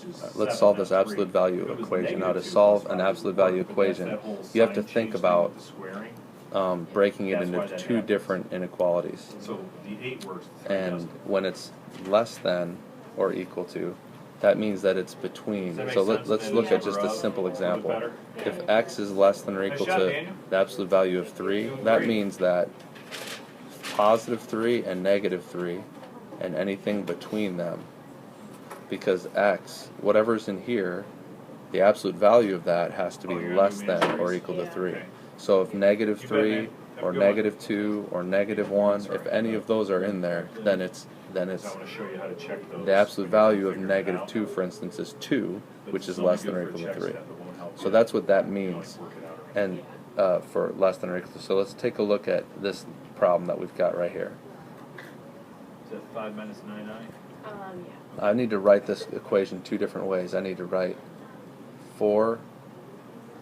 which is Let's 7, solve this not absolute 3. value If it was equation. Now, to -2 solve plus an 5, it absolute would work, value but that's equation, that whole you have to sign think change thing about with the squaring. breaking it That's why into that two happens. different inequalities. So the 8 works, the 3 And doesn't. when it's less than or equal to, that means that it's between. Does that make So sense? let's And look then at just a number simple up, example. better? If x is less than or equal Nice job, to Daniel. the absolute value of 3, that means that positive 3 and negative 3 and anything between them, because x, whatever's in here, the absolute value of that has to be less than or equal to 3. So if negative 3 or negative 2 or negative 1, if any of those are in there, then it's So I want to show you how to check those. the absolute when you're value of figuring it negative out. 2, for instance, is 2, But which it's is only less good than or for a equal to check 3. step. It won't help So you, that's what that you know, means. work it out. And for less than or equal to. So let's take a look at this problem that we've got right here. Is that 5 minus 9i? Yeah. I need to write this equation two different ways. I need to write 4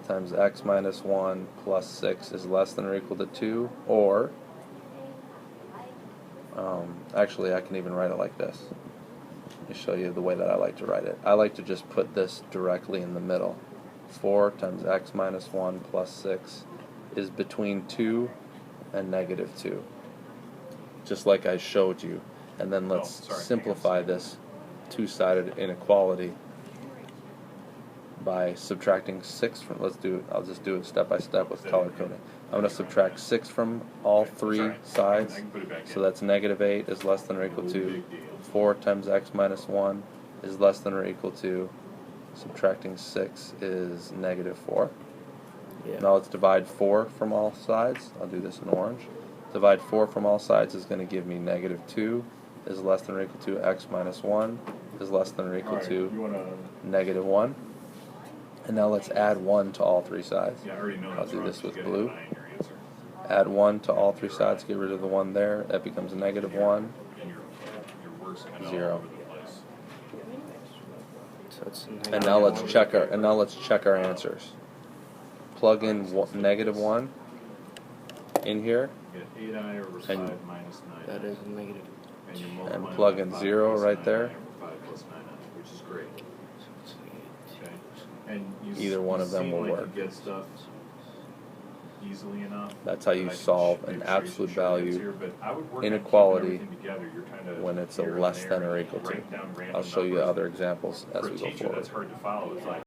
times x minus 1 plus 6 is less than or equal to 2, or actually I can even write it like this. Let me show you the way that I like to write it. I like to just put this directly in the middle. 4 times x minus 1 plus 6 is between 2 and negative 2, just like I showed you. And then let's simplify this two-sided inequality by subtracting 6 from, I'll just do it step by step with color coding. I'm going to subtract 6 from all three sides, so that's negative 8 is less than or equal to 4 times x minus 1 is less than or equal to, subtracting 6 is negative 4. Yeah. Now let's divide 4 from all sides. I'll do this in orange. Divide 4 from all sides is going to give me negative 2 is less than or equal to x minus 1 is less than or equal to negative 1. And now let's add 1 to all three sides. I'll do this with blue. Add 1 to all three sides, get rid of the 1 there. That becomes a negative 1, 0. So it's And now let's check our answers. Plug in negative 1 in here, and that is negative. and plug in 0 right there. Which is great. Okay. And Either one of them will like work. You get stuff easily enough. That's how you solve an absolute value inequality when it's a less than or equal to. I'll show you other examples as we go forward. That's hard to follow. It's like